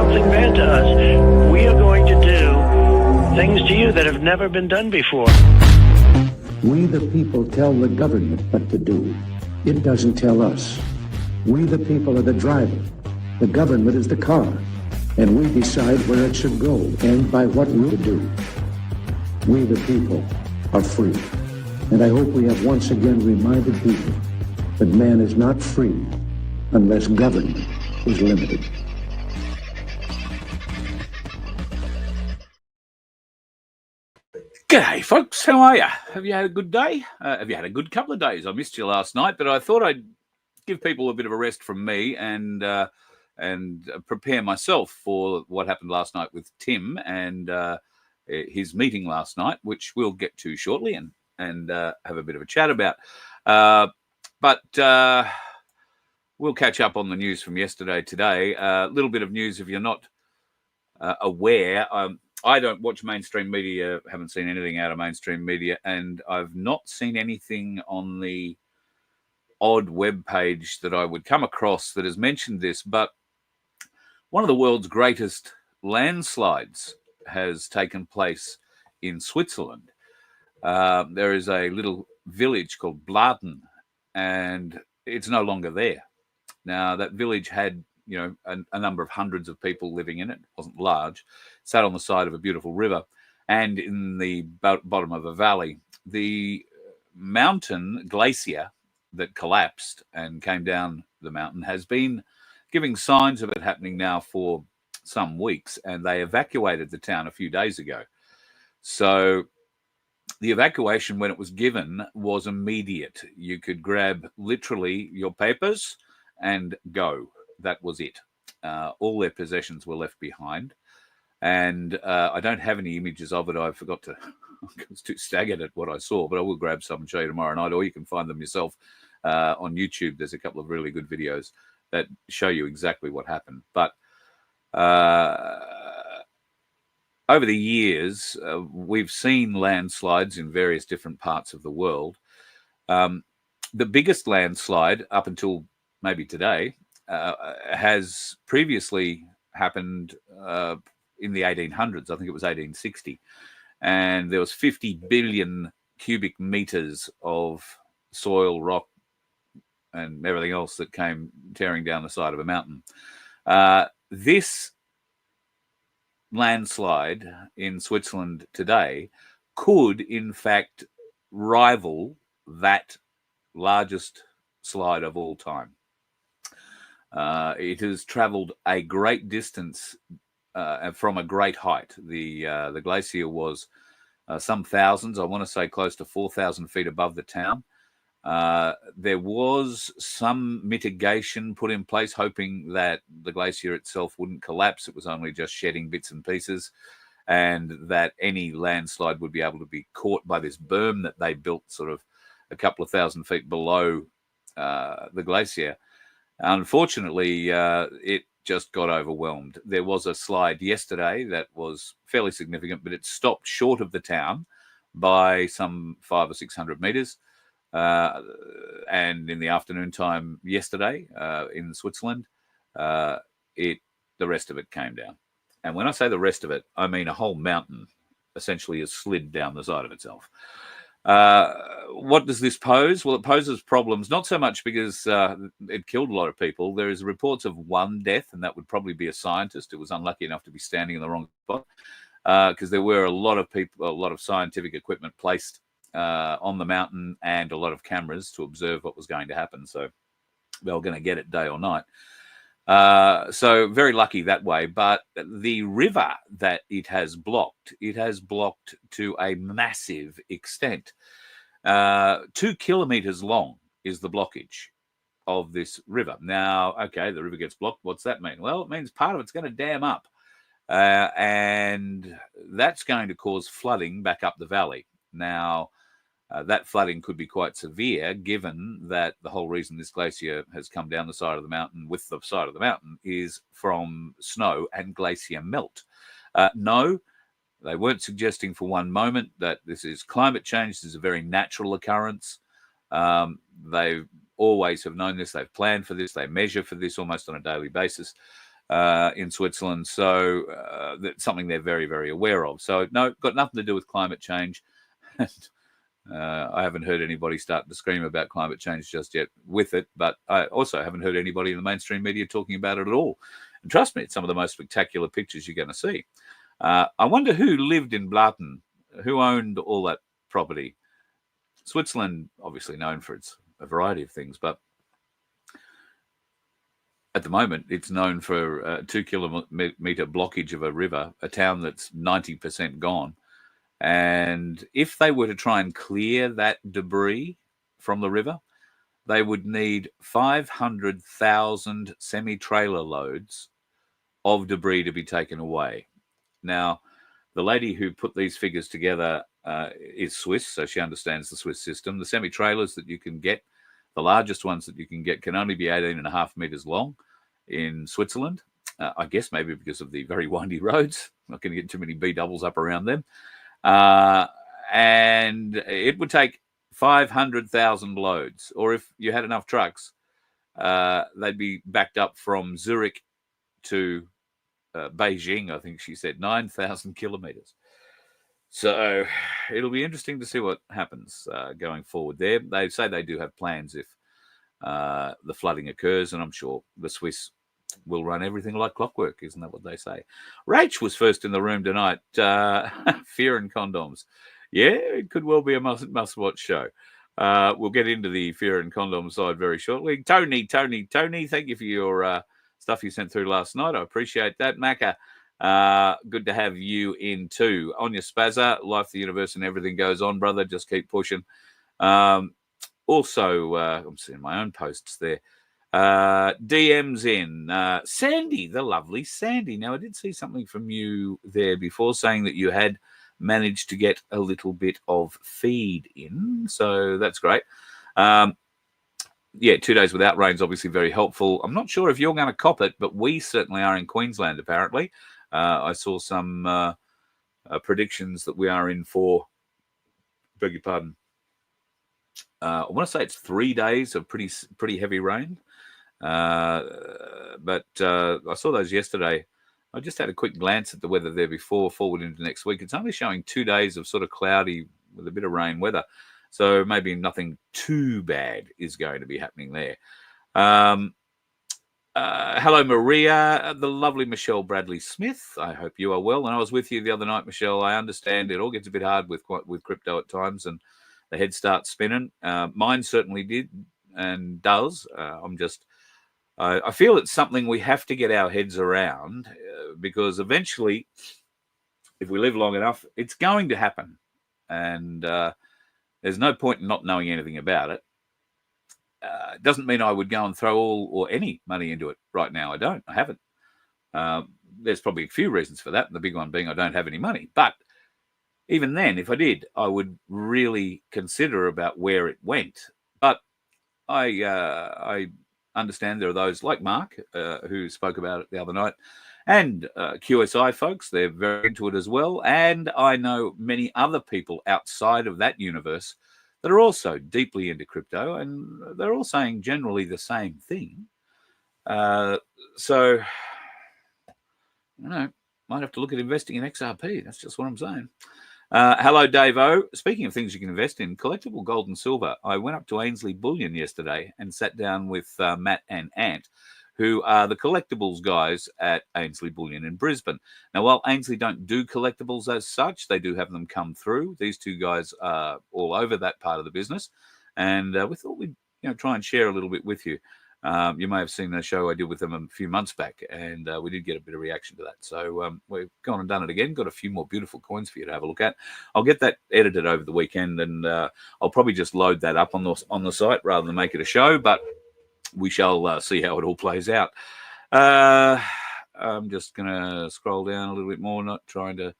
something bad to us, we are going to do things to you that have never been done before. We the people tell the government what to do. It doesn't tell us. We the people are the driver. The government is the car. And we decide where it should go and by what route to do. We the people are free. And I hope we have once again reminded people that man is not free unless government is limited. G'day, folks. How are you? Have you had a good day? Have you had a good couple of days? I missed you last night, but I thought I'd give people a bit of a rest from me and prepare myself for what happened last night with Tim and his meeting last night, which we'll get to shortly and have a bit of a chat about. But we'll catch up on the news from yesterday today. A little bit of news if you're not aware. I don't watch mainstream media, haven't seen anything out of mainstream media, and I've not seen anything on the odd web page that I would come across that has mentioned this, but one of the world's greatest landslides has taken place in Switzerland. There is a little village called Bladen, and it's no longer there. Now, that village had a number of hundreds of people living in it. It wasn't large. It sat on the side of a beautiful river and in the bottom of a valley. The mountain glacier that collapsed and came down the mountain has been giving signs of it happening now for some weeks, and they evacuated the town a few days ago. So the evacuation, when it was given, was immediate. You could grab literally your papers and go. That was it. All their possessions were left behind. And I don't have any images of it. I forgot to, I was too staggered at what I saw, but I will grab some and show you tomorrow night, or you can find them yourself on YouTube. There's a couple of really good videos that show you exactly what happened. But over the years, we've seen landslides in various different parts of the world. The biggest landslide up until maybe today has previously happened in the 1800s. I think it was 1860. And there was 50 billion cubic meters of soil, rock, and everything else that came tearing down the side of a mountain. This landslide in Switzerland today could, in fact, rival that largest slide of all time. It has traveled a great distance from a great height. The glacier was some thousands, I want to say close to 4,000 feet above the town. There was some mitigation put in place, hoping that the glacier itself wouldn't collapse. It was only just shedding bits and pieces, and that any landslide would be able to be caught by this berm that they built sort of a couple of thousand feet below the glacier. Unfortunately, it just got overwhelmed. There was a slide yesterday that was fairly significant, but it stopped short of the town by some 500 or 600 meters. And in the afternoon time yesterday in Switzerland, the rest of it came down. And when I say the rest of it, I mean a whole mountain essentially has slid down the side of itself. What does this pose? Well, it poses problems, not so much because it killed a lot of people. There is reports of one death, and that would probably be a scientist who was unlucky enough to be standing in the wrong spot, because there were a lot of people, a lot of scientific equipment placed on the mountain and a lot of cameras to observe what was going to happen. So they were going to get it day or night. So very lucky that way. But the river that it has blocked to a massive extent. 2 kilometers long is the blockage of this river. Now, okay, the river gets blocked. What's that mean? Well, it means part of it's going to dam up. And that's going to cause flooding back up the valley. Now, that flooding could be quite severe, given that the whole reason this glacier has come down the side of the mountain with the side of the mountain is from snow and glacier melt. No, they weren't suggesting for one moment that this is climate change. This is a very natural occurrence. They always have known this. They've planned for this. They measure for this almost on a daily basis. in Switzerland. So that's something they're very, very aware of. So no, got nothing to do with climate change. I haven't heard anybody starting to scream about climate change just yet with it, but I also haven't heard anybody in the mainstream media talking about it at all. And trust me, it's some of the most spectacular pictures you're going to see. I wonder who lived in Blatten, who owned all that property. Switzerland, obviously known for a variety of things, but at the moment, it's known for a 2 kilometre blockage of a river, a town that's 90% gone. And if they were to try and clear that debris from the river, they would need 500,000 semi-trailer loads of debris to be taken away. Now, the lady who put these figures together is Swiss, so she understands the Swiss system. The semi-trailers that you can get, the largest ones that you can get, can only be 18.5 meters long in Switzerland. I guess maybe because of the very windy roads. Not going to get too many B-doubles up around them. And it would take 500,000 loads, or if you had enough trucks, they'd be backed up from Zurich to Beijing, I think she said, 9,000 kilometers. So it'll be interesting to see what happens going forward there. They say they do have plans if the flooding occurs, and I'm sure the Swiss will run everything like clockwork. Isn't that what they say? Rach was first in the room tonight. Fear and condoms. Yeah, it could well be a must-watch show. We'll get into the fear and condom side very shortly. Tony, thank you for your stuff you sent through last night. I appreciate that. Macca, good to have you in too. On your spazza, life, the universe, and everything goes on, brother. Just keep pushing. Also, I'm seeing my own posts there. DMs in. Sandy, the lovely Sandy. Now, I did see something from you there before saying that you had managed to get a little bit of feed in. So that's great. Yeah, 2 days without rain is obviously very helpful. I'm not sure if you're going to cop it, but we certainly are in Queensland, apparently. I saw some predictions that we are in for, beg your pardon, I want to say it's 3 days of pretty heavy rain. But I saw those yesterday. I just had a quick glance at the weather there before forward into next week. It's only showing 2 days of sort of cloudy with a bit of rain weather. So maybe nothing too bad is going to be happening there. Hello, Maria, the lovely Michelle Bradley Smith. I hope you are well. And I was with you the other night, Michelle. I understand it all gets a bit hard with crypto at times, and the head starts spinning. Mine certainly did and does. I feel it's something we have to get our heads around because eventually, if we live long enough, it's going to happen. And there's no point in not knowing anything about it. It doesn't mean I would go and throw all or any money into it right now. I haven't. There's probably a few reasons for that. The big one being I don't have any money. But even then, if I did, I would really consider about where it went. But I understand there are those like Mark who spoke about it the other night, and QSI folks. They're very into it as well. And I know many other people outside of that universe that are also deeply into crypto, and they're all saying generally the same thing. So, might have to look at investing in XRP. That's just what I'm saying. Hello, Dave-O. Speaking of things you can invest in, collectible gold and silver. I went up to Ainsley Bullion yesterday and sat down with Matt and Ant, who are the collectibles guys at Ainsley Bullion in Brisbane. Now, while Ainsley don't do collectibles as such, they do have them come through. These two guys are all over that part of the business. And we thought we'd try and share a little bit with you. You may have seen the show I did with them a few months back, and we did get a bit of reaction to that. So we've gone and done it again. Got a few more beautiful coins for you to have a look at. I'll get that edited over the weekend, and I'll probably just load that up on the site rather than make it a show. But we shall see how it all plays out. I'm just going to scroll down a little bit more, not trying to.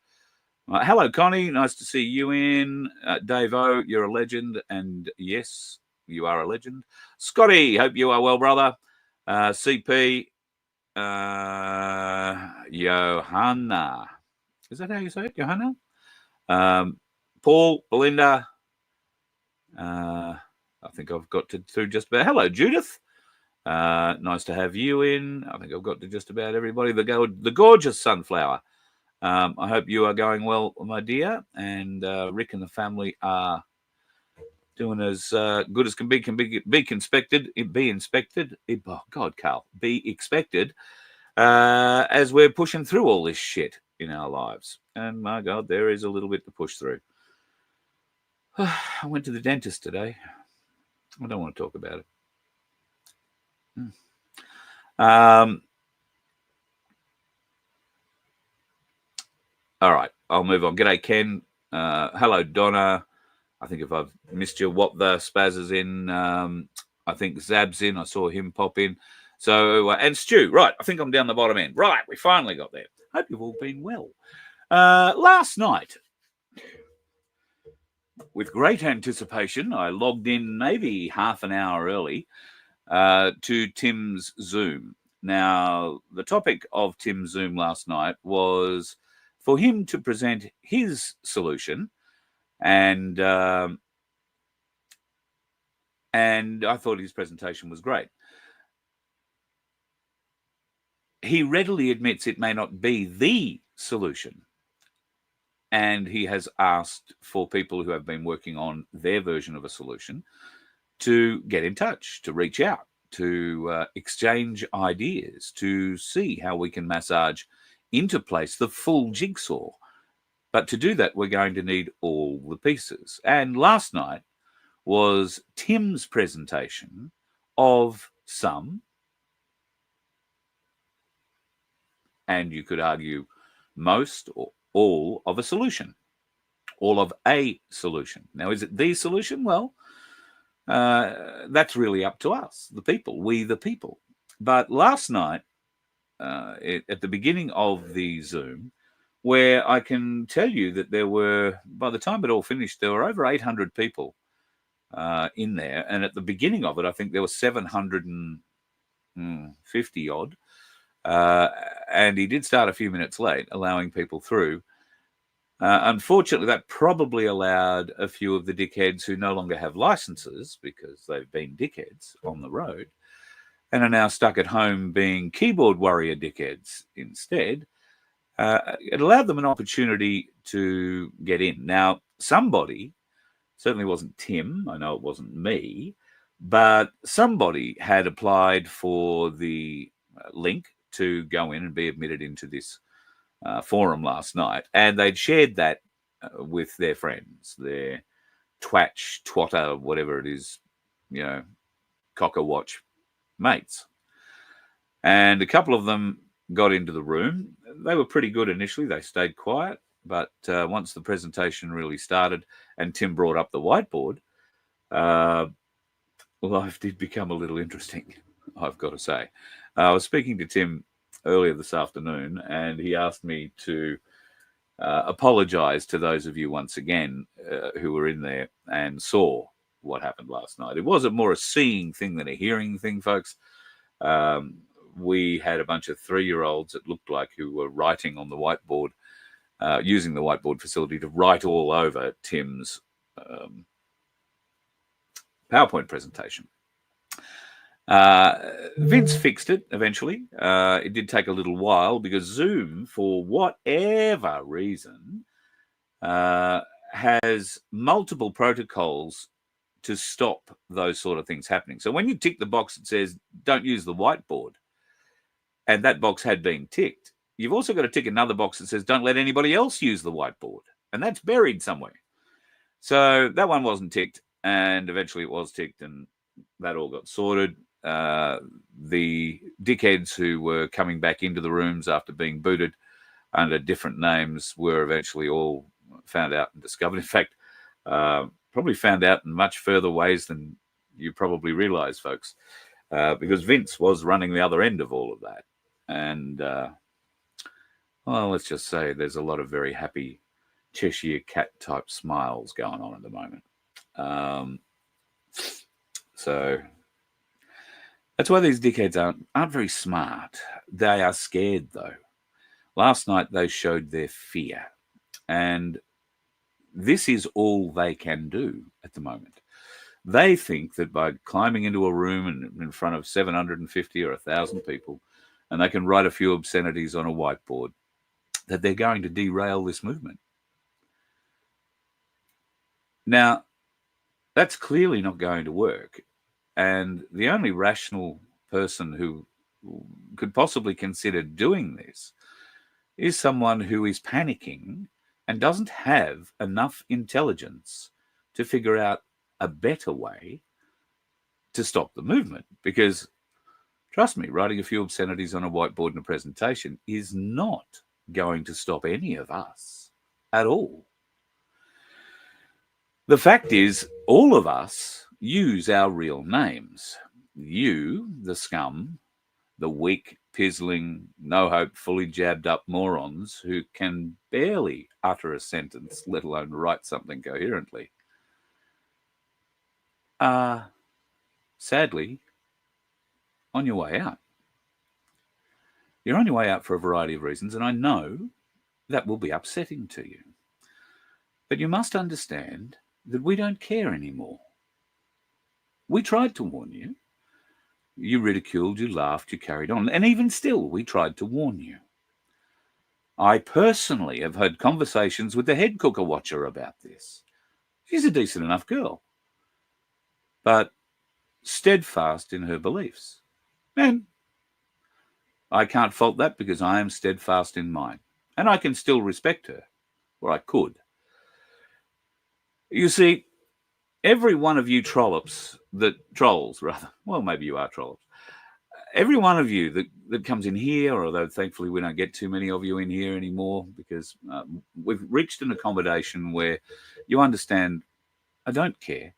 Hello, Connie. Nice to see you in. Dave-O, you're a legend, and yes, you are a legend. Scotty, hope you are well, brother. CP, Johanna. Is that how you say it, Johanna? Paul, Belinda. I think I've got through just about. Hello, Judith. Nice to have you in. I think I've got to just about everybody. The gorgeous Sunflower. I hope you are going well, my dear. And Rick and the family are doing as good as can be inspected. Oh, God, Carl. Be expected as we're pushing through all this shit in our lives. And my God, there is a little bit to push through. I went to the dentist today. I don't want to talk about it. All right, I'll move on. G'day, Ken. Hello, Donna. I think if I've missed you, what the spaz is in. I think Zab's in. I saw him pop in. So, and Stu, right. I think I'm down the bottom end. Right, we finally got there. Hope you've all been well. Last night, with great anticipation, I logged in maybe half an hour early to Tim's Zoom. Now, the topic of Tim's Zoom last night was for him to present his solution, and I thought his presentation was great. He readily admits it may not be the solution, and he has asked for people who have been working on their version of a solution to get in touch, to reach out, to exchange ideas, to see how we can massage into place the full jigsaw. But to do that, we're going to need all the pieces. And last night was Tim's presentation of some, and you could argue most or all of a solution, all of a solution. Now, is it the solution? Well, that's really up to us, the people, we the people. But last night, at the beginning of the Zoom, where I can tell you that there were, by the time it all finished, there were over 800 people in there. And at the beginning of it, I think there were 750 odd. And he did start a few minutes late, allowing people through. Unfortunately, that probably allowed a few of the dickheads who no longer have licenses because they've been dickheads on the road and are now stuck at home being keyboard warrior dickheads instead. It allowed them an opportunity to get in. Now, somebody, certainly wasn't Tim, I know it wasn't me, but somebody had applied for the link to go in and be admitted into this forum last night, and they'd shared that with their friends, their twatter, whatever it is, cocker watch mates. And a couple of them got into the room. They were pretty good initially. They stayed quiet, but once the presentation really started and Tim brought up the whiteboard, life did become a little interesting, I've got to say. I was speaking to Tim earlier this afternoon, and he asked me to apologize to those of you once again who were in there and saw what happened last night. It wasn't more a seeing thing than a hearing thing, folks. We had a bunch of 3-year-olds, it looked like, who were writing on the whiteboard, using the whiteboard facility to write all over Tim's PowerPoint presentation. Vince fixed it eventually. It did take a little while because Zoom, for whatever reason, has multiple protocols to stop those sort of things happening. So when you tick the box that says don't use the whiteboard, and that box had been ticked, you've also got to tick another box that says don't let anybody else use the whiteboard, and that's buried somewhere. So that one wasn't ticked, and eventually it was ticked, and that all got sorted. The dickheads who were coming back into the rooms after being booted under different names were eventually all found out and discovered. In fact, probably found out in much further ways than you probably realize, folks, because Vince was running the other end of all of that. And, well, let's just say there's a lot of very happy Cheshire cat type smiles going on at the moment. So that's why these dickheads aren't very smart. They are scared, though. Last night they showed their fear, and this is all they can do at the moment. They think that by climbing into a room in front of 750 or 1,000 people, and they can write a few obscenities on a whiteboard, that they're going to derail this movement. Now, that's clearly not going to work. And the only rational person who could possibly consider doing this is someone who is panicking and doesn't have enough intelligence to figure out a better way to stop the movement. Because, trust me, writing a few obscenities on a whiteboard in a presentation is not going to stop any of us at all. The fact is, all of us use our real names. You, the scum, the weak, pizzling, no-hope, fully jabbed-up morons who can barely utter a sentence, let alone write something coherently, are, sadly, on your way out. You're on your way out for a variety of reasons, and I know that will be upsetting to you. But you must understand that we don't care anymore. We tried to warn you. You ridiculed, you laughed, you carried on. And even still, we tried to warn you. I personally have had conversations with the head cooker watcher about this. She's a decent enough girl, but steadfast in her beliefs. And I can't fault that because I am steadfast in mine. And I can still respect her, or I could. You see, every one of you trolls, well, maybe you are trollops. Every one of you that comes in here, although thankfully we don't get too many of you in here anymore because we've reached an accommodation where you understand, I don't care.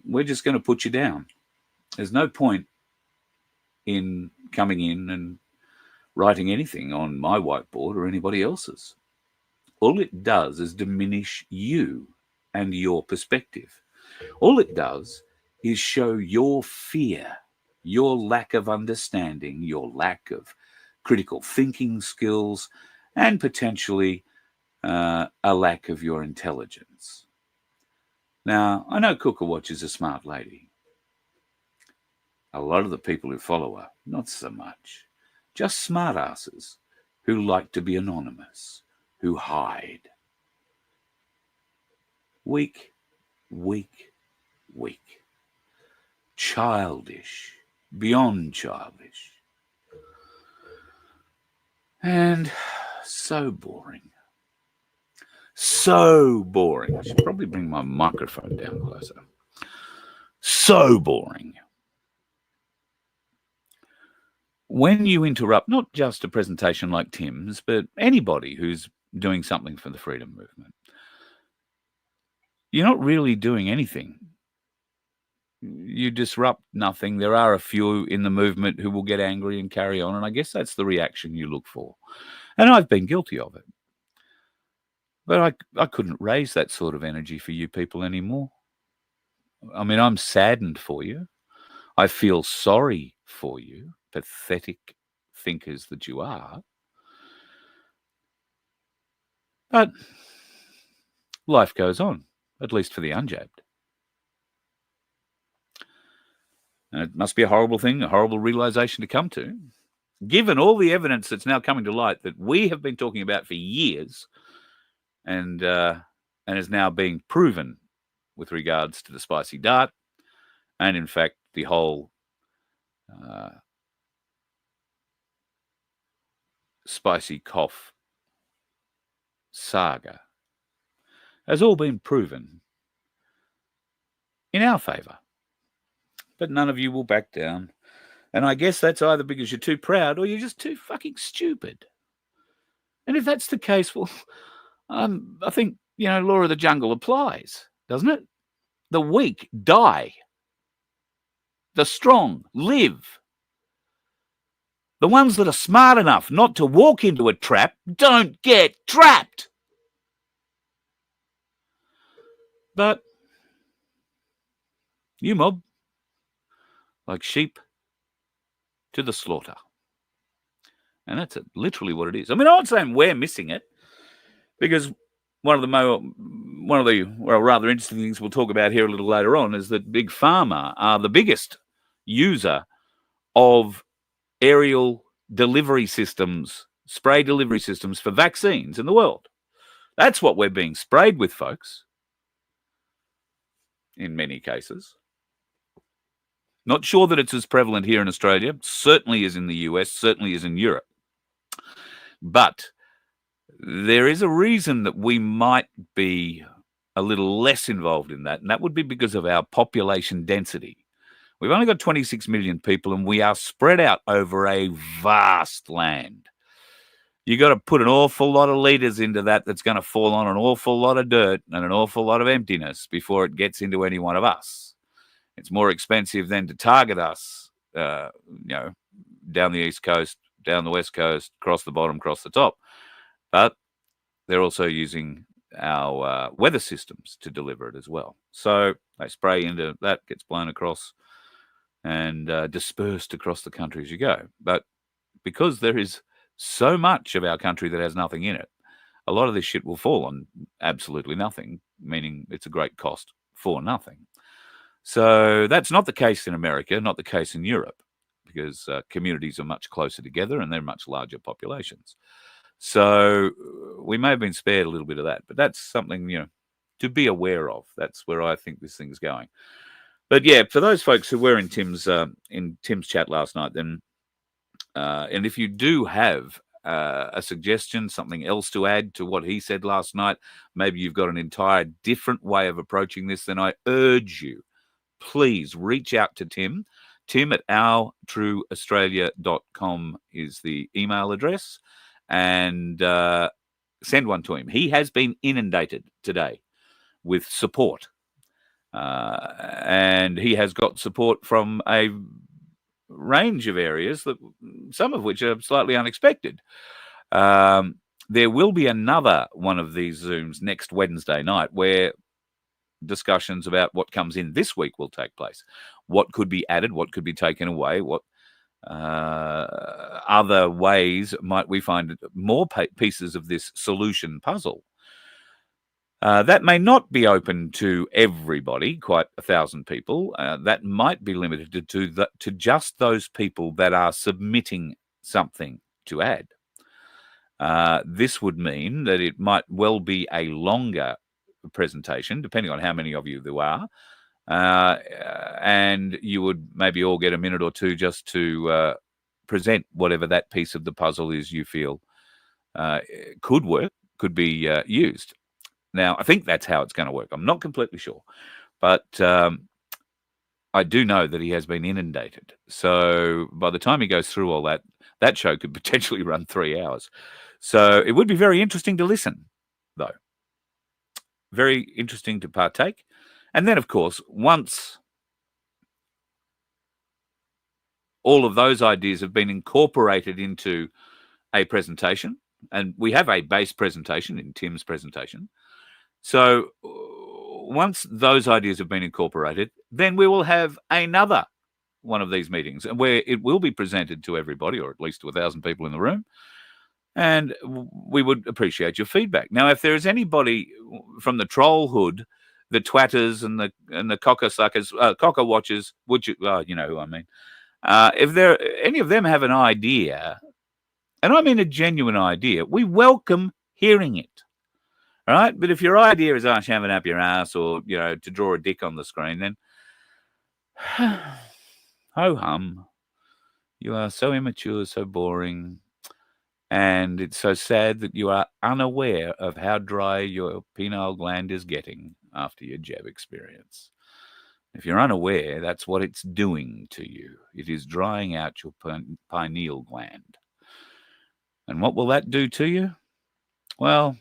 We're just going to put you down. There's no point in coming in and writing anything on my whiteboard or anybody else's. All it does is diminish you and your perspective. All it does is show your fear, your lack of understanding, your lack of critical thinking skills, and potentially a lack of your intelligence. Now, I know Cooker Watch is a smart lady. A lot of the people who follow her, not so much. Just smartasses who like to be anonymous, who hide. Weak, weak, weak. Childish, beyond childish. And so boring. So boring. I should probably bring my microphone down closer. So boring. When you interrupt not just a presentation like Tim's, but anybody who's doing something for the freedom movement, you're not really doing anything. You disrupt nothing. There are a few in the movement who will get angry and carry on, and I guess that's the reaction you look for. And I've been guilty of it. But I couldn't raise that sort of energy for you people anymore. I mean, I'm saddened for you. I feel sorry for you, pathetic thinkers that you are. But life goes on, at least for the unjabbed. And it must be a horrible thing, a horrible realization to come to, given all the evidence that's now coming to light that we have been talking about for years and is now being proven with regards to the spicy dart and, in fact, the whole spicy cough saga has all been proven in our favour. But none of you will back down. And I guess that's either because you're too proud or you're just too fucking stupid. And if that's the case, well, I think, law of the jungle applies, doesn't it? The weak die. The strong live. The ones that are smart enough not to walk into a trap don't get trapped. But you mob, like sheep to the slaughter. And that's literally what it is. I mean, I'm not saying we're missing it, because one one of the rather interesting things we'll talk about here a little later on is that Big Pharma are the biggest user of aerial delivery systems, spray delivery systems for vaccines in the world. That's what we're being sprayed with, folks, in many cases. Not sure that it's as prevalent here in Australia. Certainly is in the US, certainly is in Europe. But there is a reason that we might be a little less involved in that, and that would be because of our population density. We've only got 26 million people, and we are spread out over a vast land. You got to put an awful lot of liters into that's going to fall on an awful lot of dirt and an awful lot of emptiness before it gets into any one of us. It's more expensive than to target us, down the East Coast, down the West Coast, across the bottom, across the top. But they're also using our weather systems to deliver it as well. So they spray into that, gets blown across and dispersed across the country as you go. But because there is so much of our country that has nothing in it, a lot of this shit will fall on absolutely nothing, meaning it's a great cost for nothing. So that's not the case in America, not the case in Europe, because communities are much closer together and they're much larger populations. So we may have been spared a little bit of that, but that's something, to be aware of. That's where I think this thing's going. But yeah, for those folks who were in Tim's chat last night, then, and if you do have a suggestion, something else to add to what he said last night, maybe you've got an entire different way of approaching this, then I urge you, please reach out to Tim. Tim at ourtrueaustralia.com is the email address, and send one to him. He has been inundated today with support, and he has got support from a range of areas, that some of which are slightly unexpected. There will be another one of these Zooms next Wednesday night where discussions about what comes in this week will take place. What could be added, what could be taken away, what other ways might we find more pieces of this solution puzzle. That may not be open to everybody, quite 1,000 people. That might be limited to just those people that are submitting something to add. This would mean that it might well be a longer presentation, depending on how many of you there are. And you would maybe all get a minute or two just to present whatever that piece of the puzzle is you feel could work, could be used. Now, I think that's how it's going to work. I'm not completely sure, but I do know that he has been inundated. So by the time he goes through all that, that show could potentially run 3 hours. So it would be very interesting to listen, though. Very interesting to partake. And then, of course, once all of those ideas have been incorporated into a presentation, and we have a base presentation in Tim's presentation. So once those ideas have been incorporated, then we will have another one of these meetings where it will be presented to everybody, or at least to 1,000 people in the room. And we would appreciate your feedback. Now, if there is anybody from the troll hood, the twatters and the cocker suckers, cocker watchers, would you? Well, you know who I mean. If any of them have an idea, and I mean a genuine idea, we welcome hearing it. All right, but if your idea is shove it up your ass, or to draw a dick on the screen, then ho hum, you are so immature, so boring. And it's so sad that you are unaware of how dry your penile gland is getting after your jab experience. If you're unaware, that's what it's doing to you. It is drying out your pineal gland. And what will that do to you? Well,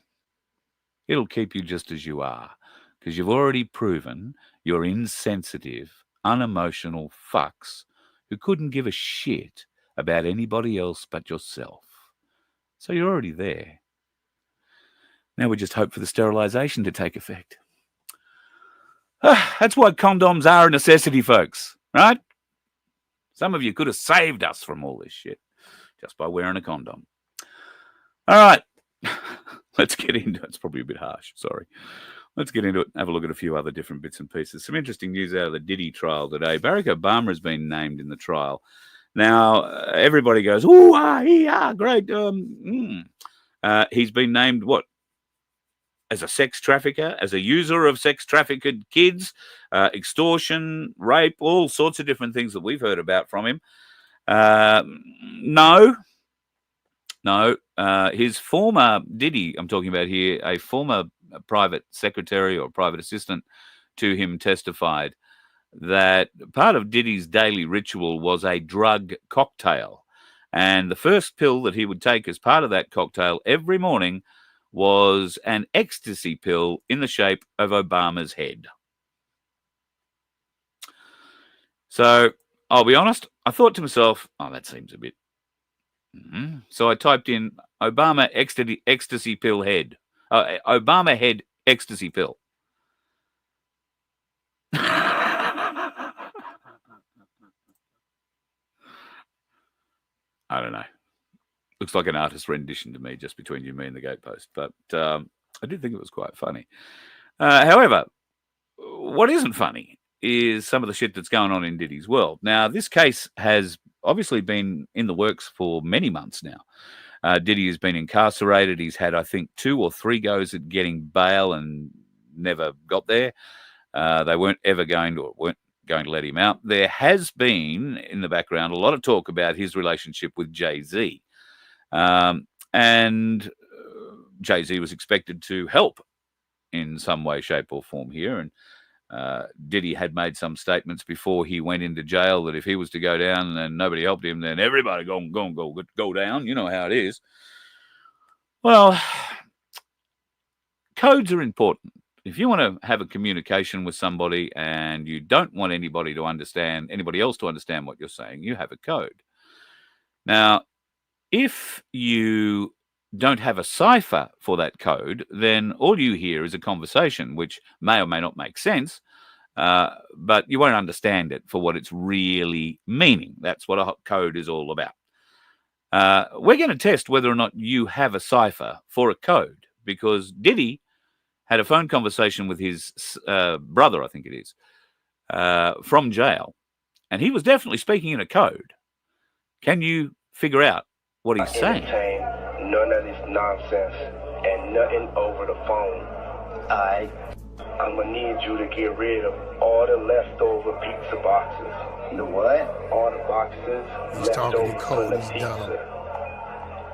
it'll keep you just as you are, because you've already proven you're insensitive, unemotional fucks who couldn't give a shit about anybody else but yourself. So you're already there. Now we just hope for the sterilization to take effect. That's why condoms are a necessity, folks, right? Some of you could have saved us from all this shit just by wearing a condom. All right. Let's get into it. It's probably a bit harsh. Sorry. Let's get into it. Have a look at a few other different bits and pieces. Some interesting news out of the Diddy trial today. Barack Obama has been named in the trial. Now, everybody goes, ooh, great. He's been named what? As a sex trafficker, as a user of sex trafficked kids, extortion, rape, all sorts of different things that we've heard about from him. No. His former Diddy, I'm talking about here, a former private secretary or private assistant to him testified that part of Diddy's daily ritual was a drug cocktail. And the first pill that he would take as part of that cocktail every morning was an ecstasy pill in the shape of Obama's head. So I'll be honest, I thought to myself, oh, that seems a bit. So I typed in Obama ecstasy pill head. Obama head ecstasy pill. I don't know. Looks like an artist rendition to me, just between you, me, and the gatepost. But I did think it was quite funny. However, what isn't funny is some of the shit that's going on in Diddy's world. Now, this case has obviously been in the works for many months now. Diddy has been incarcerated. He's had, I think, 2 or 3 goes at getting bail and never got there. They weren't going to let him out. There has been, in the background, a lot of talk about his relationship with Jay-Z. And Jay-Z was expected to help in some way, shape, or form here. And Diddy had made some statements before he went into jail that if he was to go down and nobody helped him, then everybody go down. You know how it is. Well, codes are important. If you want to have a communication with somebody and you don't want anybody else to understand what you're saying, you have a code. Now, if you don't have a cipher for that code, then all you hear is a conversation, which may or may not make sense, but you won't understand it for what it's really meaning. That's what a code is all about. We're going to test whether or not you have a cipher for a code, because Diddy had a phone conversation with his brother, I think it is, from jail, and he was definitely speaking in a code. Can you figure out what he's saying? None of this nonsense and nothing over the phone. I'm gonna need you to get rid of all the leftover pizza boxes. The what? All the boxes left over from the pizza.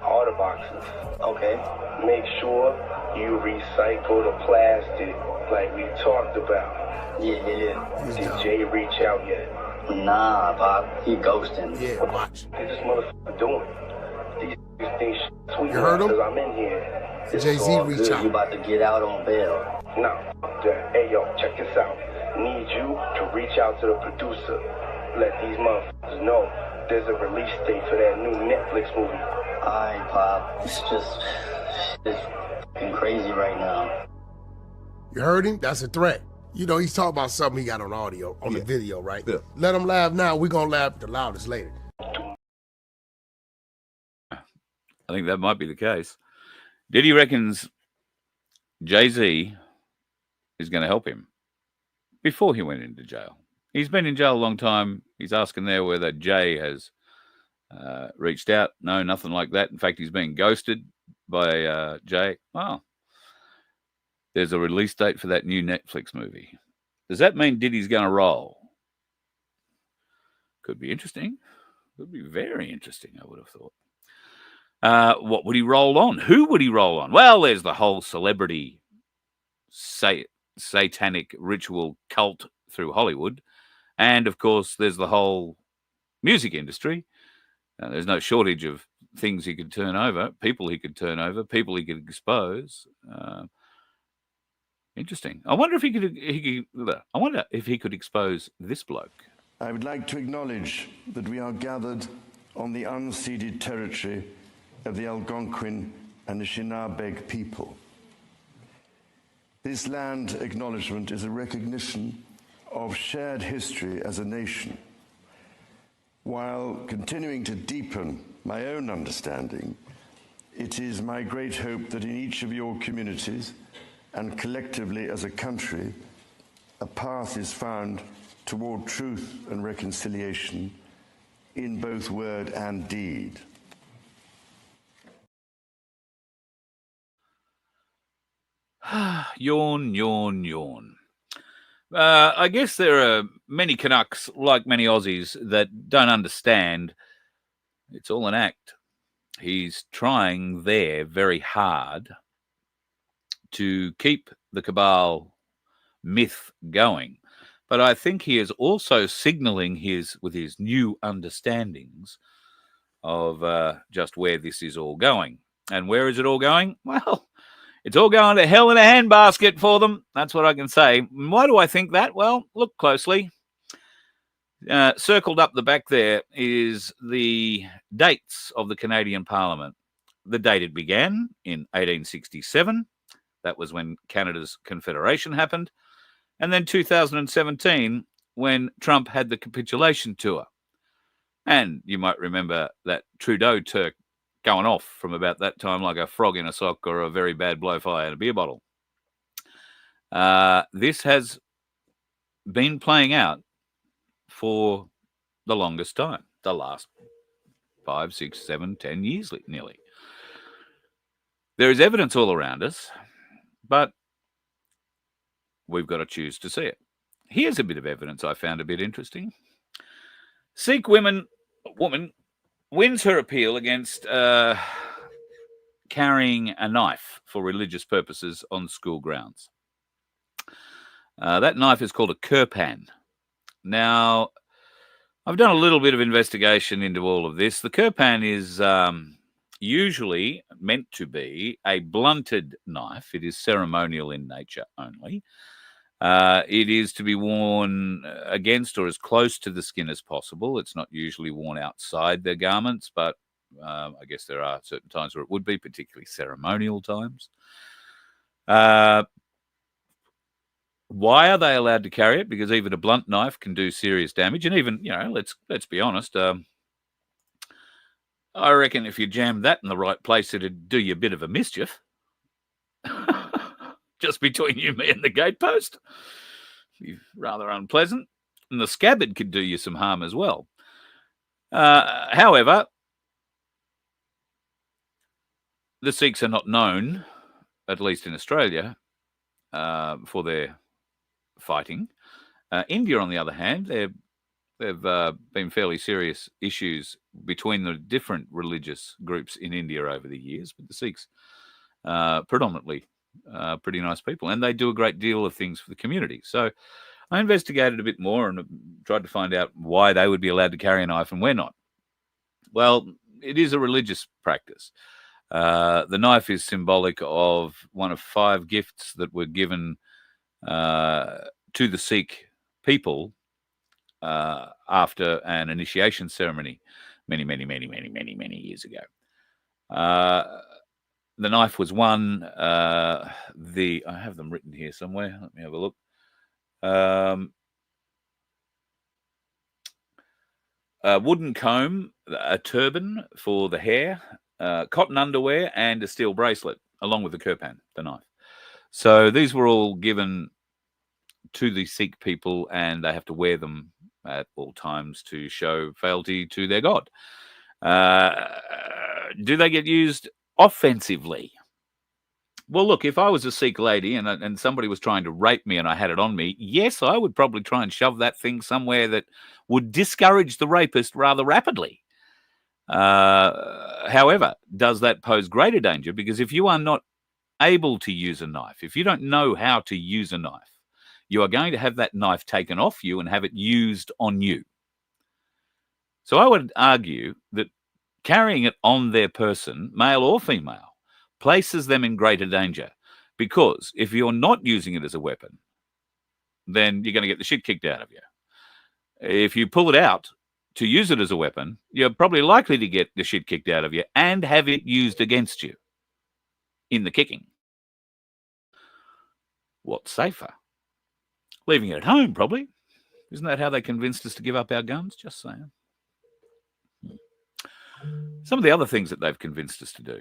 All the boxes. Okay. Make sure you recycle the plastic like we talked about. Yeah. Did Jay reach out yet? Nah, Bob. He ghosting. Yeah, watch. What this motherfucker doing? These things sweet. You heard him? Because I'm in here. Jay-Z reach out. You about to get out on bail. No. Hey, yo, check this out. Need you to reach out to the producer. Let these motherfuckers know there's a release date for that new Netflix movie. Alright, Pop. It's fucking crazy right now. You heard him? That's a threat. You know, he's talking about something he got on audio, on the video, right? Yeah. Let him laugh now. We're going to laugh the loudest later. I think that might be the case. Diddy reckons Jay-Z is going to help him before he went into jail. He's been in jail a long time. He's asking there whether Jay has reached out. No, nothing like that. In fact, he's being ghosted by Jay. Well, there's a release date for that new Netflix movie. Does that mean Diddy's going to roll? Could be interesting. Could be very interesting, I would have thought. What would he roll on? Who would he roll on? Well, there's the whole celebrity satanic ritual cult through Hollywood. And, of course, there's the whole music industry. There's no shortage of things he could turn over, people he could turn over, people he could expose. Interesting. I wonder if he could expose this bloke. I would like to acknowledge that we are gathered on the unceded territory of the Algonquin and the Shinabeg people. This land acknowledgement is a recognition of shared history as a nation, while continuing to deepen my own understanding. It is my great hope that in each of your communities and collectively as a country, a path is found toward truth and reconciliation in both word and deed. Yawn, yawn, yawn. I guess there are many Canucks, like many Aussies, that don't understand it's all an act. He's trying there very hard to keep the cabal myth going. But I think he is also signalling with his new understandings of just where this is all going. And where is it all going? Well, it's all going to hell in a handbasket for them. That's what I can say. Why do I think that? Well, look closely. Circled up the back there is the dates of the Canadian Parliament. The date it began in 1867. That was when Canada's Confederation happened. And then 2017, when Trump had the capitulation tour. And you might remember that Trudeau Turk going off from about that time like a frog in a sock or a very bad blowfly in a beer bottle. This has been playing out for the longest time, the last 5, 6, 7, 10 years nearly. There is evidence all around us, but we've got to choose to see it. Here's a bit of evidence I found a bit interesting. Sikh woman wins her appeal against carrying a knife for religious purposes on school grounds. That knife is called a kirpan. Now, I've done a little bit of investigation into all of this. The kirpan is usually meant to be a blunted knife. It is ceremonial in nature only. It is to be worn against or as close to the skin as possible. It's not usually worn outside their garments, but I guess there are certain times where it would be, particularly ceremonial times. Why are they allowed to carry it? Because even a blunt knife can do serious damage. And even, let's be honest, I reckon if you jammed that in the right place, it'd do you a bit of a mischief. Just between you, me, and the gatepost. Be rather unpleasant. And the scabbard could do you some harm as well. However, the Sikhs are not known, at least in Australia, for their fighting. India, on the other hand, they've been fairly serious issues between the different religious groups in India over the years, but the Sikhs predominantly pretty nice people, and they do a great deal of things for the community. So I investigated a bit more and tried to find out why they would be allowed to carry a knife and we're not. Well, it is a religious practice. The knife is symbolic of one of 5 gifts that were given to the Sikh people after an initiation ceremony many years ago. The knife was one. I have them written here somewhere. Let me have a look. A wooden comb, a turban for the hair, cotton underwear, and a steel bracelet, along with the kirpan, the knife. So these were all given to the Sikh people, and they have to wear them at all times to show fealty to their god. Do they get used offensively? Well, look, if I was a Sikh lady and somebody was trying to rape me and I had it on me, yes, I would probably try and shove that thing somewhere that would discourage the rapist rather rapidly. However, does that pose greater danger? Because if you are not able to use a knife, if you don't know how to use a knife, you are going to have that knife taken off you and have it used on you. So I would argue that carrying it on their person, male or female, places them in greater danger, because if you're not using it as a weapon, then you're going to get the shit kicked out of you. If you pull it out to use it as a weapon, you're probably likely to get the shit kicked out of you and have it used against you in the kicking. What's safer? Leaving it at home, probably. Isn't that how they convinced us to give up our guns? Just saying. Some of the other things that they've convinced us to do.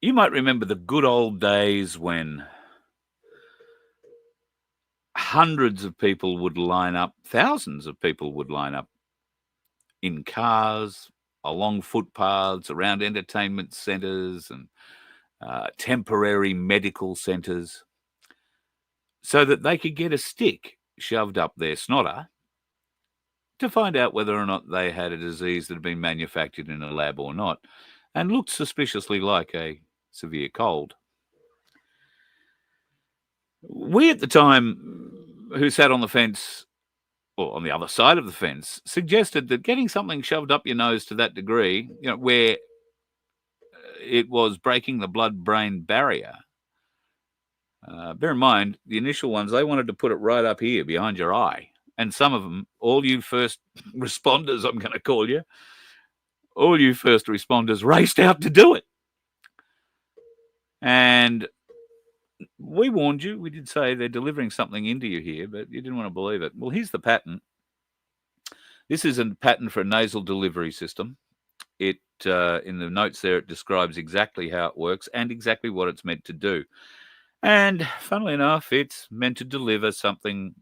You might remember the good old days when hundreds of people would line up, thousands of people would line up in cars, along footpaths, around entertainment centres and temporary medical centres, so that they could get a stick shoved up their snotter to find out whether or not they had a disease that had been manufactured in a lab or not, and looked suspiciously like a severe cold. We at the time, who sat on the fence, or on the other side of the fence, suggested that getting something shoved up your nose to that degree, where it was breaking the blood-brain barrier. Bear in mind, the initial ones, they wanted to put it right up here behind your eye. And some of them, all you first responders, I'm going to call you, all you first responders raced out to do it. And we warned you. We did say they're delivering something into you here, but you didn't want to believe it. Well, here's the patent. This is a patent for a nasal delivery system. It in the notes there, it describes exactly how it works and exactly what it's meant to do. And funnily enough, it's meant to deliver something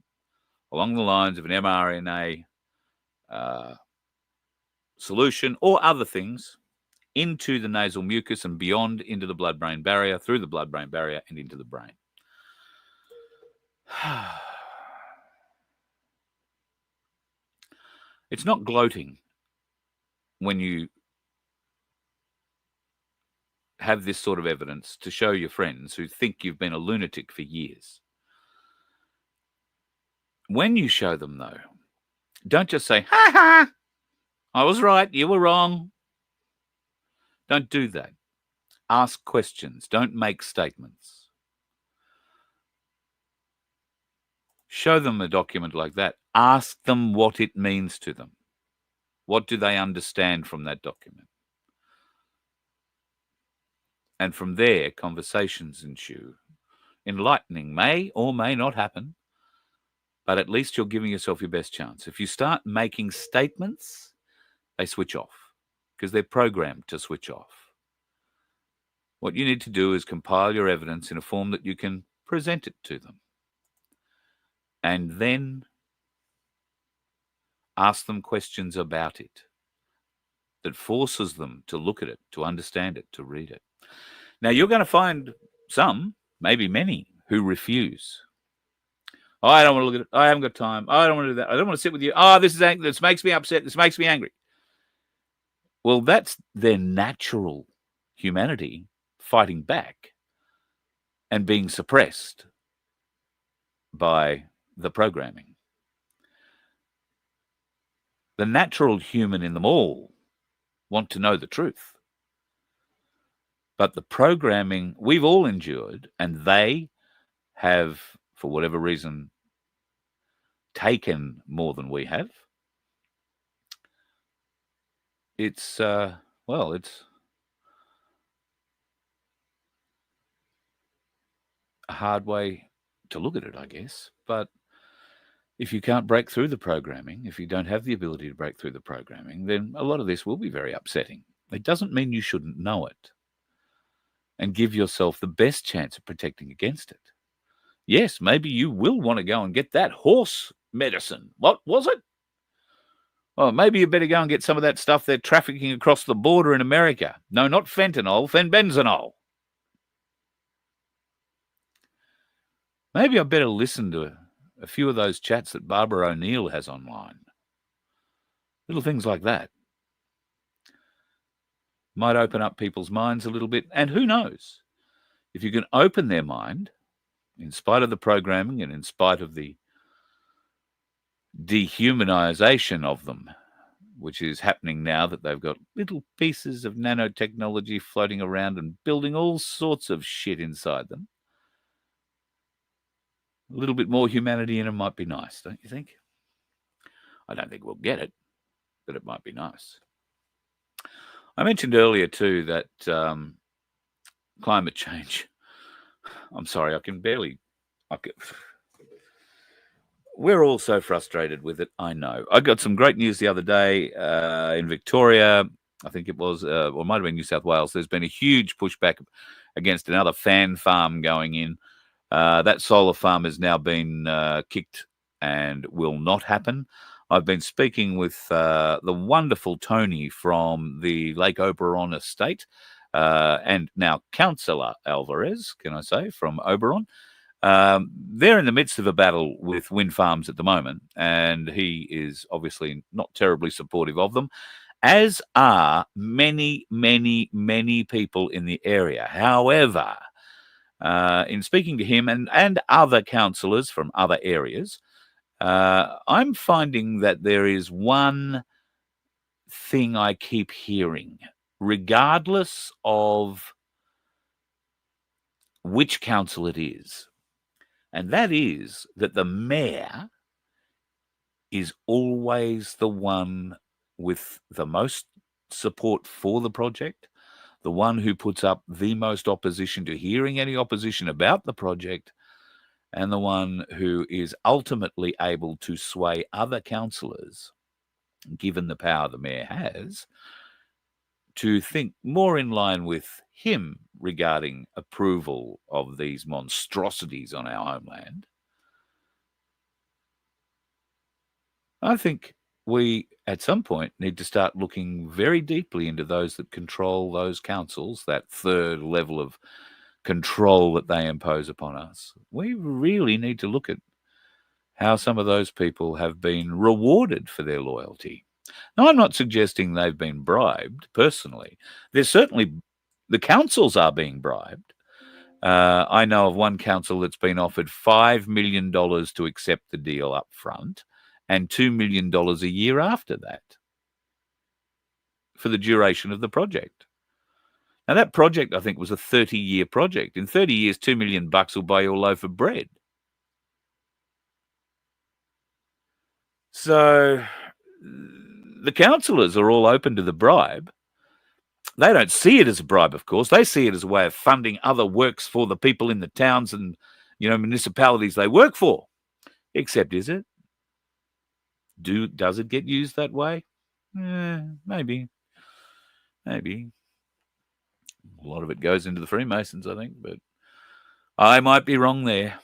along the lines of an mRNA solution or other things into the nasal mucus and beyond, into the blood-brain barrier, through the blood-brain barrier and into the brain. It's not gloating when you have this sort of evidence to show your friends who think you've been a lunatic for years. When you show them, though, don't just say, ha ha, I was right, you were wrong. Don't do that. Ask questions. Don't make statements. Show them a document like that. Ask them what it means to them. What do they understand from that document? And from there, conversations ensue. Enlightening may or may not happen, but at least you're giving yourself your best chance. If you start making statements, they switch off because they're programmed to switch off. What you need to do is compile your evidence in a form that you can present it to them. And then ask them questions about it that forces them to look at it, to understand it, to read it. Now, you're going to find some, maybe many, who refuse. Oh, I don't want to look at it. I haven't got time. I don't want to do that. I don't want to sit with you. Oh, this makes me upset. This makes me angry. Well, that's their natural humanity fighting back and being suppressed by the programming. The natural human in them all want to know the truth. But the programming we've all endured, and they have, for whatever reason, taken more than we have. It's a hard way to look at it, I guess. But if you can't break through the programming, if you don't have the ability to break through the programming, then a lot of this will be very upsetting. It doesn't mean you shouldn't know it and give yourself the best chance of protecting against it. Yes, maybe you will want to go and get that horse medicine. What was it? Oh, maybe you better go and get some of that stuff they're trafficking across the border in America. No, not fentanyl, fenbenzanol. Maybe I better listen to a few of those chats that Barbara O'Neill has online. Little things like that might open up people's minds a little bit. And who knows, if you can open their mind, in spite of the programming and in spite of the dehumanization of them, which is happening now that they've got little pieces of nanotechnology floating around and building all sorts of shit inside them. A little bit more humanity in them might be nice, don't you think? I don't think we'll get it, but it might be nice. I mentioned earlier, too, that climate change. I'm sorry, we're all so frustrated with it, I know. I got some great news the other day in Victoria. I think it was, or it might have been New South Wales, there's been a huge pushback against another fan farm going in. That solar farm has now been kicked and will not happen. I've been speaking with the wonderful Tony from the Lake Oberon estate, and now Councillor Alvarez, can I say, from Oberon. They're in the midst of a battle with wind farms at the moment, and he is obviously not terribly supportive of them, as are many, many, many people in the area. However, in speaking to him and other councillors from other areas, I'm finding that there is one thing I keep hearing, regardless of which council it is, and that is that the mayor is always the one with the most support for the project, the one who puts up the most opposition to hearing any opposition about the project, and the one who is ultimately able to sway other councillors, given the power the mayor has, to think more in line with him regarding approval of these monstrosities on our homeland. I think we, at some point, need to start looking very deeply into those that control those councils, that third level of control that they impose upon us. We really need to look at how some of those people have been rewarded for their loyalty. Now, I'm not suggesting they've been bribed, personally. There's certainly, the councils are being bribed. I know of one council that's been offered $5 million to accept the deal up front and $2 million a year after that for the duration of the project. Now, that project, I think, was a 30-year project. In 30 years, $2 million will buy you a loaf of bread. So the councillors are all open to the bribe. They don't see it as a bribe, of course. They see it as a way of funding other works for the people in the towns and, municipalities they work for. Except, is it? Does it get used that way? Maybe. Maybe. A lot of it goes into the Freemasons, I think, but I might be wrong there.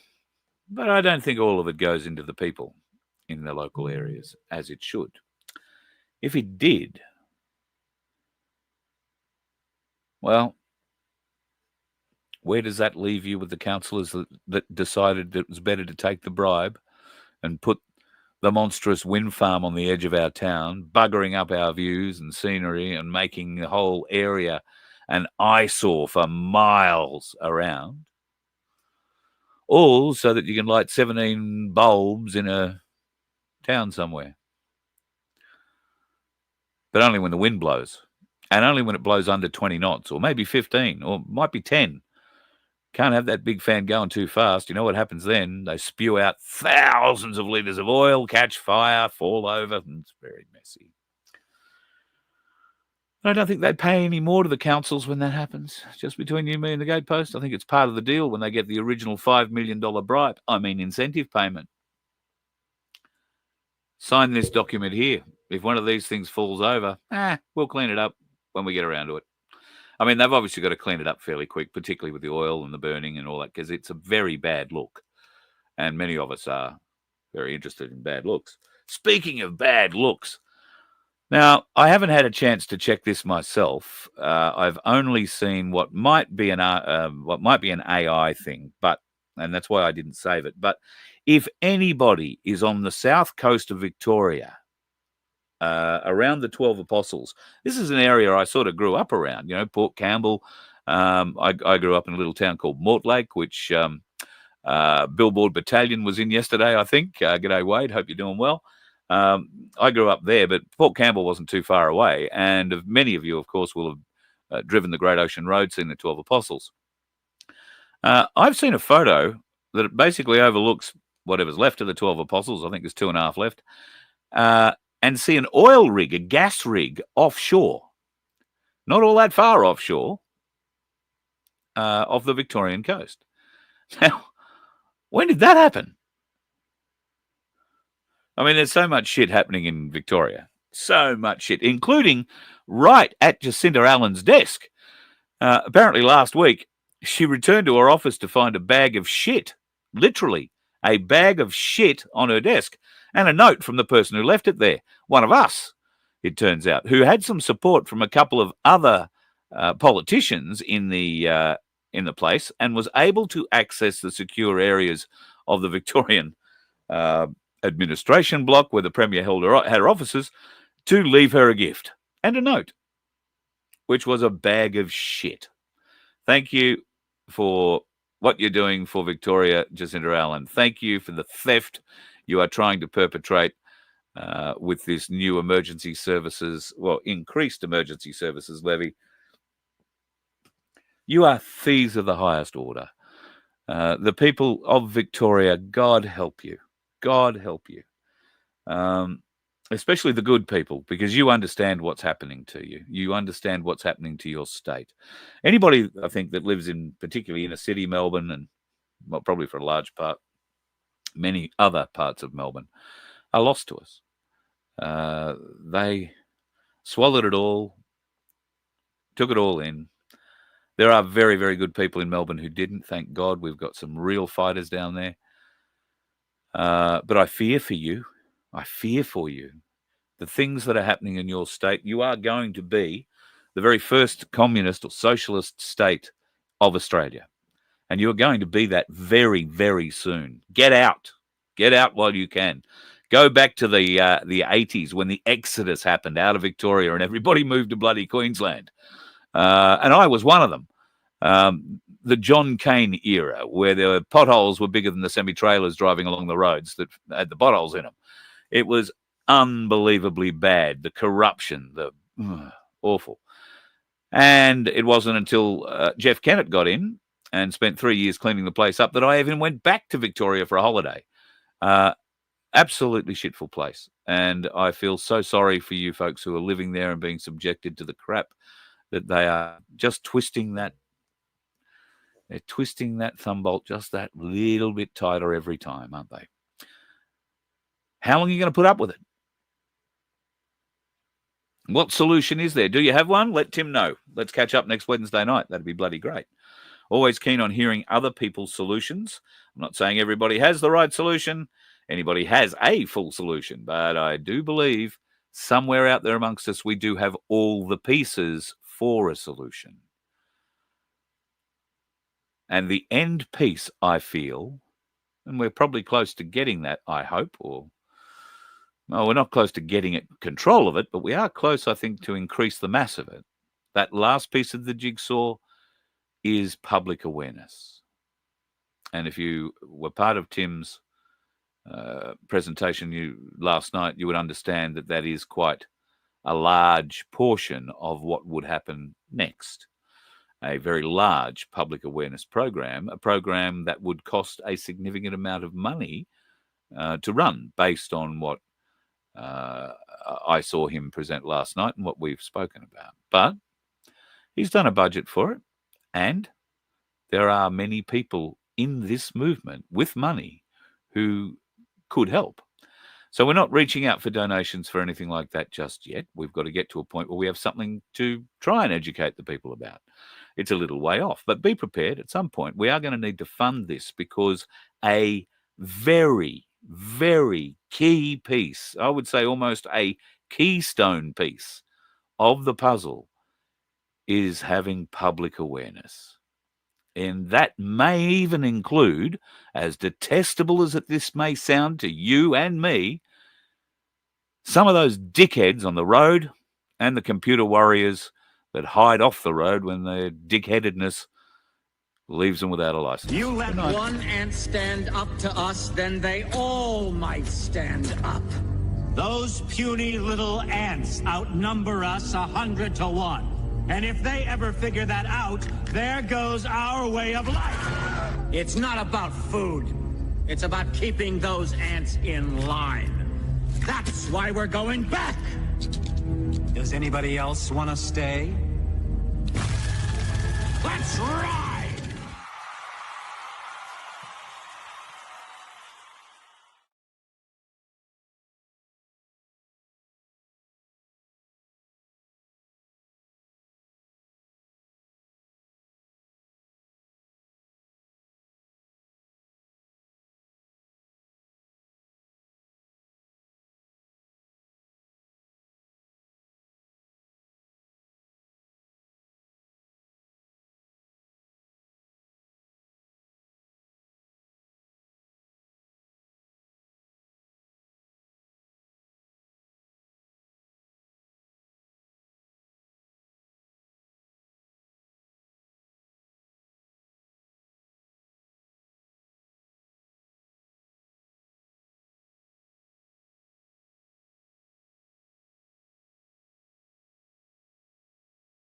But I don't think all of it goes into the people in the local areas, as it should. If it did, well, where does that leave you with the councillors that decided it was better to take the bribe and put the monstrous wind farm on the edge of our town, buggering up our views and scenery and making the whole area an eyesore for miles around, all so that you can light 17 bulbs in a town somewhere? But only when the wind blows, and only when it blows under 20 knots, or maybe 15, or might be 10. Can't have that big fan going too fast. You know what happens then? They spew out thousands of litres of oil, catch fire, fall over, and it's very messy. I don't think they pay any more to the councils when that happens. Just between you, me, and the gatepost, I think it's part of the deal when they get the original $5 million bribe. I mean, incentive payment. Sign this document here. If one of these things falls over, we'll clean it up when we get around to it. I mean, they've obviously got to clean it up fairly quick, particularly with the oil and the burning and all that, because it's a very bad look. And many of us are very interested in bad looks. Speaking of bad looks, now, I haven't had a chance to check this myself. I've only seen what might be an AI thing, and that's why I didn't save it. But if anybody is on the south coast of Victoria, around the 12 Apostles, this is an area I sort of grew up around. Port Campbell. I grew up in a little town called Mortlake, which Billboard Battalion was in yesterday, I think. G'day, Wade. Hope you're doing well. I grew up there, but Port Campbell wasn't too far away. And many of you, of course, will have driven the Great Ocean Road, seen the 12 Apostles. I've seen a photo that basically overlooks whatever's left of the 12 Apostles. I think there's 2.5 left. And see an oil rig, a gas rig, offshore. Not all that far offshore, off the Victorian coast. Now, when did that happen? I mean, there's so much shit happening in Victoria. So much shit, including right at Jacinda Allen's desk. Apparently last week, she returned to her office to find a bag of shit, literally a bag of shit on her desk, and a note from the person who left it there, one of us, it turns out, who had some support from a couple of other politicians in the place and was able to access the secure areas of the Victorian administration block where the Premier had her offices to leave her a gift and a note, which was a bag of shit. Thank you for what you're doing for Victoria, Jacinda Allen. Thank you for the theft you are trying to perpetrate with this new emergency services, well, increased emergency services levy. You are thieves of the highest order. The people of Victoria, God help you. God help you. Especially the good people, because you understand what's happening to you. You understand what's happening to your state. Anybody, I think, that lives in particularly inner city Melbourne and, well, probably for a large part, many other parts of Melbourne, are lost to us. They swallowed it all, took it all in. There are very, very good people in Melbourne who didn't. Thank God we've got some real fighters down there. But I fear for you. I fear for you. The things that are happening in your state, you are going to be the very first communist or socialist state of Australia. And you're going to be that very, very soon. Get out. Get out while you can. Go back to the 80s when the exodus happened out of Victoria and everybody moved to bloody Queensland. And I was one of them. The John Cain era, where the potholes were bigger than the semi-trailers driving along the roads that had the potholes in them. It was unbelievably bad. The corruption, awful. And it wasn't until Jeff Kennett got in and spent 3 years cleaning the place up that I even went back to Victoria for a holiday. Absolutely shitful place. And I feel so sorry for you folks who are living there and being subjected to the crap that they are just twisting that. They're twisting that thumb bolt just that little bit tighter every time, aren't they? How long are you going to put up with it? What solution is there? Do you have one? Let Tim know. Let's catch up next Wednesday night. That'd be bloody great. Always keen on hearing other people's solutions. I'm not saying everybody has the right solution. Anybody has a full solution. But I do believe somewhere out there amongst us, we do have all the pieces for a solution. And the end piece, I feel, and we're probably close to getting that, I hope, well, we're not close to getting control of it, but we are close, I think, to increase the mass of it. That last piece of the jigsaw is public awareness. And if you were part of Tim's presentation last night, you would understand that that is quite a large portion of what would happen next. A very large public awareness program, a program that would cost a significant amount of money to run based on what I saw him present last night and what we've spoken about. But he's done a budget for it, and there are many people in this movement with money who could help. So we're not reaching out for donations for anything like that just yet. We've got to get to a point where we have something to try and educate the people about. It's a little way off, but be prepared. At some point, we are going to need to fund this because a very, very key piece, I would say almost a keystone piece of the puzzle, is having public awareness. And that may even include, as detestable as this may sound to you and me, some of those dickheads on the road and the computer warriors that hide off the road when their dickheadedness leaves them without a license. You let one ant stand up to us, then they all might stand up. Those puny little ants outnumber us 100 to 1. And if they ever figure that out, there goes our way of life. It's not about food. It's about keeping those ants in line. That's why we're going back. Does anybody else want to stay? Let's rock!